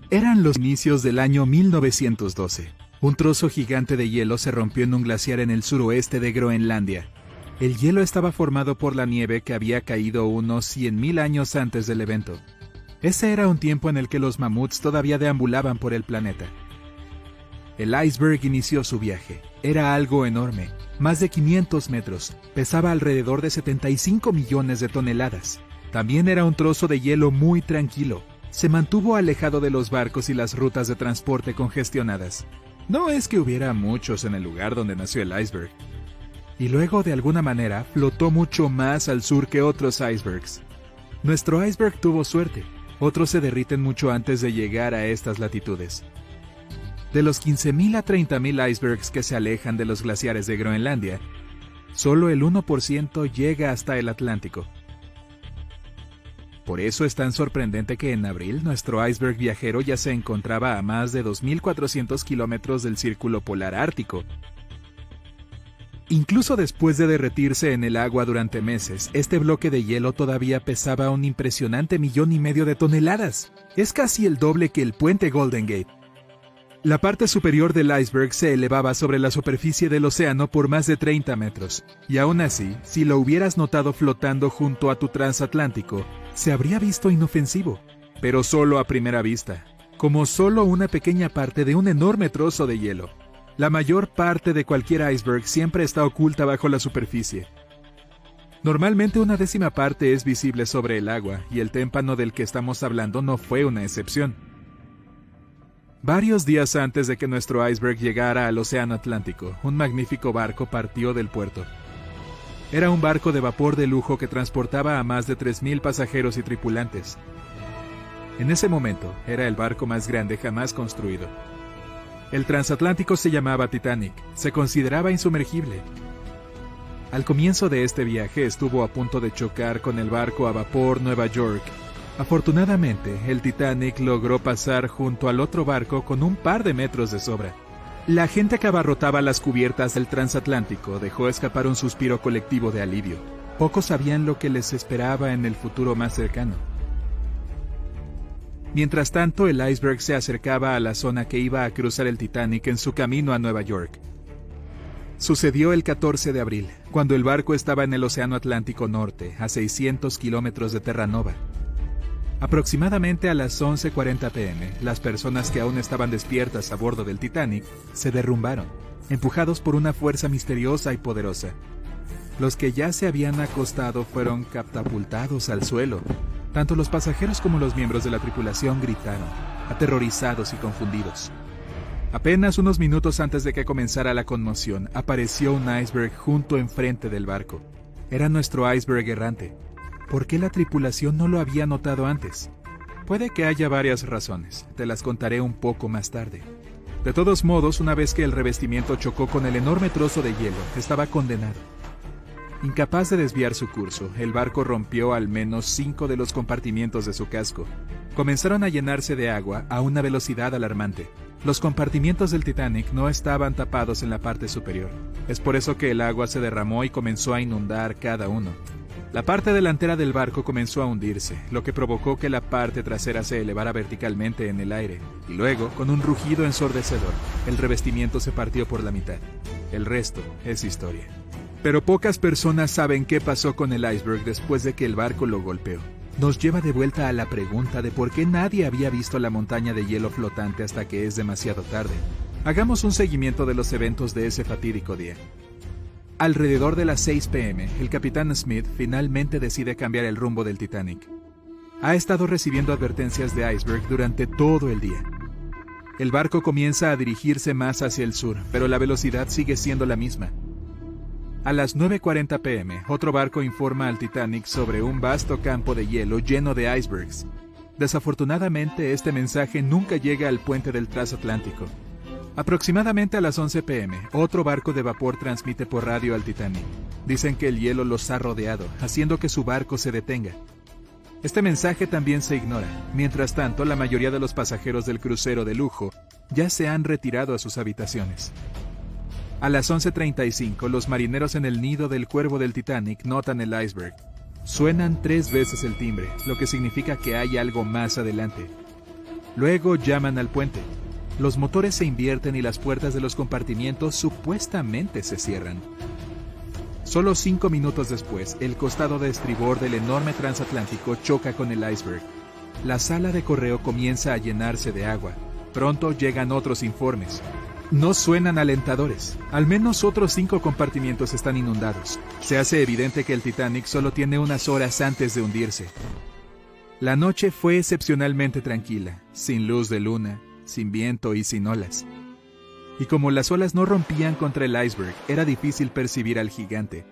Eran los inicios del año 1912. Un trozo gigante de hielo se rompió en un glaciar en el suroeste de Groenlandia. El hielo estaba formado por la nieve que había caído unos 100.000 años antes del evento. Ese era un tiempo en el que los mamuts todavía deambulaban por el planeta. El iceberg inició su viaje. Era algo enorme, más de 500 metros, pesaba alrededor de 75 millones de toneladas. También era un trozo de hielo muy tranquilo. Se mantuvo alejado de los barcos y las rutas de transporte congestionadas. No es que hubiera muchos en el lugar donde nació el iceberg. Y luego, de alguna manera, flotó mucho más al sur que otros icebergs. Nuestro iceberg tuvo suerte. Otros se derriten mucho antes de llegar a estas latitudes. De los 15.000 a 30.000 icebergs que se alejan de los glaciares de Groenlandia, solo el 1% llega hasta el Atlántico. Por eso es tan sorprendente que en abril nuestro iceberg viajero ya se encontraba a más de 2.400 kilómetros del círculo polar ártico. Incluso después de derretirse en el agua durante meses, este bloque de hielo todavía pesaba un impresionante 1,5 millones de toneladas. Es casi el doble que el puente Golden Gate. La parte superior del iceberg se elevaba sobre la superficie del océano por más de 30 metros, y aún así, si lo hubieras notado flotando junto a tu transatlántico, se habría visto inofensivo, pero solo a primera vista, como solo una pequeña parte de un enorme trozo de hielo. La mayor parte de cualquier iceberg siempre está oculta bajo la superficie. Normalmente una décima parte es visible sobre el agua, y el témpano del que estamos hablando no fue una excepción. Varios días antes de que nuestro iceberg llegara al Océano Atlántico, un magnífico barco partió del puerto. Era un barco de vapor de lujo que transportaba a más de 3.000 pasajeros y tripulantes. En ese momento, era el barco más grande jamás construido. El transatlántico se llamaba Titanic, se consideraba insumergible. Al comienzo de este viaje estuvo a punto de chocar con el barco a vapor Nueva York. Afortunadamente, el Titanic logró pasar junto al otro barco con un par de metros de sobra. La gente que abarrotaba las cubiertas del transatlántico dejó escapar un suspiro colectivo de alivio. Pocos sabían lo que les esperaba en el futuro más cercano. Mientras tanto, el iceberg se acercaba a la zona que iba a cruzar el Titanic en su camino a Nueva York. Sucedió el 14 de abril, cuando el barco estaba en el Océano Atlántico Norte, a 600 kilómetros de Terranova. Aproximadamente a las 11:40 p.m., las personas que aún estaban despiertas a bordo del Titanic se derrumbaron, empujados por una fuerza misteriosa y poderosa. Los que ya se habían acostado fueron catapultados al suelo. Tanto los pasajeros como los miembros de la tripulación gritaron, aterrorizados y confundidos. Apenas unos minutos antes de que comenzara la conmoción, apareció un iceberg junto enfrente del barco. Era nuestro iceberg errante. ¿Por qué la tripulación no lo había notado antes? Puede que haya varias razones, te las contaré un poco más tarde. De todos modos, una vez que el revestimiento chocó con el enorme trozo de hielo, estaba condenado. Incapaz de desviar su curso, el barco rompió al menos 5 de los compartimientos de su casco. Comenzaron a llenarse de agua a una velocidad alarmante. Los compartimientos del Titanic no estaban tapados en la parte superior. Es por eso que el agua se derramó y comenzó a inundar cada uno. La parte delantera del barco comenzó a hundirse, lo que provocó que la parte trasera se elevara verticalmente en el aire, y luego, con un rugido ensordecedor, el revestimiento se partió por la mitad. El resto es historia. Pero pocas personas saben qué pasó con el iceberg después de que el barco lo golpeó. Nos lleva de vuelta a la pregunta de por qué nadie había visto la montaña de hielo flotante hasta que es demasiado tarde. Hagamos un seguimiento de los eventos de ese fatídico día. Alrededor de las 6 p.m., el capitán Smith finalmente decide cambiar el rumbo del Titanic. Ha estado recibiendo advertencias de iceberg durante todo el día. El barco comienza a dirigirse más hacia el sur, pero la velocidad sigue siendo la misma. A las 9:40 p.m., otro barco informa al Titanic sobre un vasto campo de hielo lleno de icebergs. Desafortunadamente, este mensaje nunca llega al puente del transatlántico. Aproximadamente a las 11 p.m., otro barco de vapor transmite por radio al Titanic. Dicen que el hielo los ha rodeado, haciendo que su barco se detenga. Este mensaje también se ignora. Mientras tanto, la mayoría de los pasajeros del crucero de lujo ya se han retirado a sus habitaciones. A las 11:35, los marineros en el nido del cuervo del Titanic notan el iceberg. Suenan 3 veces el timbre, lo que significa que hay algo más adelante. Luego llaman al puente. Los motores se invierten y las puertas de los compartimientos supuestamente se cierran. Solo 5 minutos después, el costado de estribor del enorme transatlántico choca con el iceberg. La sala de correo comienza a llenarse de agua. Pronto llegan otros informes. No suenan alentadores. Al menos otros 5 compartimientos están inundados. Se hace evidente que el Titanic solo tiene unas horas antes de hundirse. La noche fue excepcionalmente tranquila, sin luz de luna, sin viento y sin olas. Y como las olas no rompían contra el iceberg, era difícil percibir al gigante.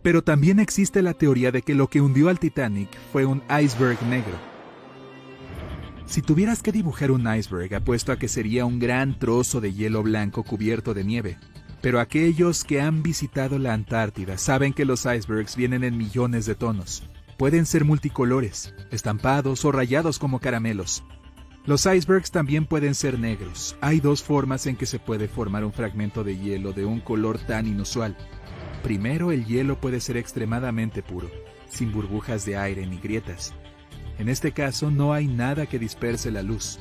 Pero también existe la teoría de que lo que hundió al Titanic fue un iceberg negro. Si tuvieras que dibujar un iceberg, apuesto a que sería un gran trozo de hielo blanco cubierto de nieve. Pero aquellos que han visitado la Antártida saben que los icebergs vienen en millones de tonos. Pueden ser multicolores, estampados o rayados como caramelos. Los icebergs también pueden ser negros. Hay 2 formas en que se puede formar un fragmento de hielo de un color tan inusual. Primero, el hielo puede ser extremadamente puro, sin burbujas de aire ni grietas. En este caso, no hay nada que disperse la luz.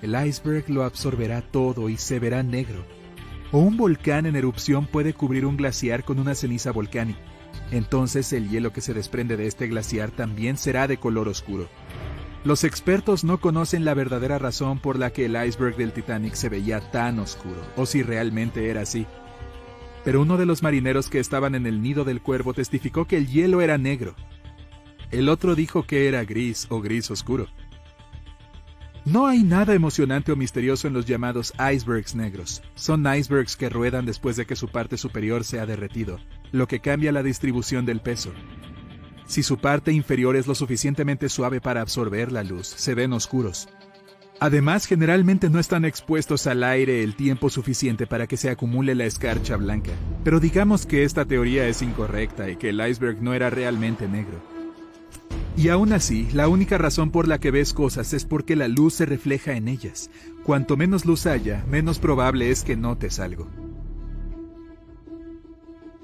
El iceberg lo absorberá todo y se verá negro. O un volcán en erupción puede cubrir un glaciar con una ceniza volcánica. Entonces, el hielo que se desprende de este glaciar también será de color oscuro. Los expertos no conocen la verdadera razón por la que el iceberg del Titanic se veía tan oscuro, o si realmente era así. Pero uno de los marineros que estaban en el nido del cuervo testificó que el hielo era negro. El otro dijo que era gris o gris oscuro. No hay nada emocionante o misterioso en los llamados icebergs negros. Son icebergs que ruedan después de que su parte superior se ha derretido, lo que cambia la distribución del peso. Si su parte inferior es lo suficientemente suave para absorber la luz, se ven oscuros. Además, generalmente no están expuestos al aire el tiempo suficiente para que se acumule la escarcha blanca. Pero digamos que esta teoría es incorrecta y que el iceberg no era realmente negro. Y aún así, la única razón por la que ves cosas es porque la luz se refleja en ellas. Cuanto menos luz haya, menos probable es que notes algo.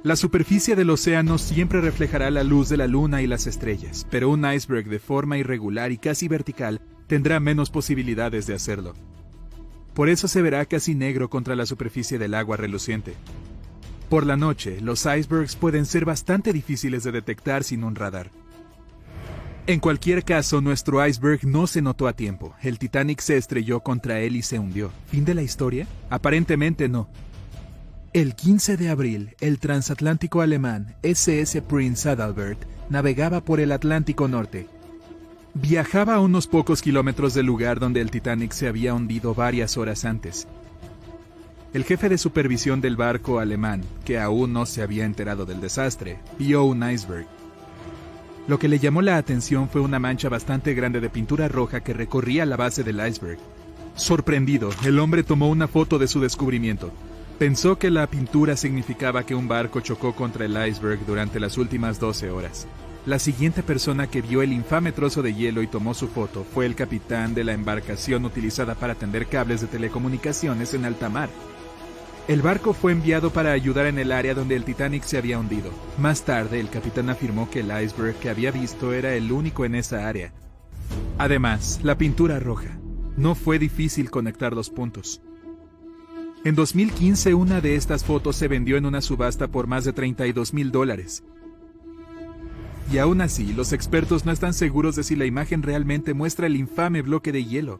La superficie del océano siempre reflejará la luz de la luna y las estrellas, pero un iceberg de forma irregular y casi vertical tendrá menos posibilidades de hacerlo. Por eso se verá casi negro contra la superficie del agua reluciente. Por la noche, los icebergs pueden ser bastante difíciles de detectar sin un radar. En cualquier caso, nuestro iceberg no se notó a tiempo. El Titanic se estrelló contra él y se hundió. ¿Fin de la historia? Aparentemente no. El 15 de abril, el transatlántico alemán SS Prince Adalbert navegaba por el Atlántico Norte. Viajaba a unos pocos kilómetros del lugar donde el Titanic se había hundido varias horas antes. El jefe de supervisión del barco alemán, que aún no se había enterado del desastre, vio un iceberg. Lo que le llamó la atención fue una mancha bastante grande de pintura roja que recorría la base del iceberg. Sorprendido, el hombre tomó una foto de su descubrimiento. Pensó que la pintura significaba que un barco chocó contra el iceberg durante las últimas 12 horas. La siguiente persona que vio el infame trozo de hielo y tomó su foto fue el capitán de la embarcación utilizada para tender cables de telecomunicaciones en alta mar. El barco fue enviado para ayudar en el área donde el Titanic se había hundido. Más tarde, el capitán afirmó que el iceberg que había visto era el único en esa área. Además, la pintura roja. No fue difícil conectar los puntos. En 2015, una de estas fotos se vendió en una subasta por más de $32,000. Y aún así, los expertos no están seguros de si la imagen realmente muestra el infame bloque de hielo.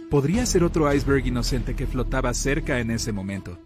Podría ser otro iceberg inocente que flotaba cerca en ese momento.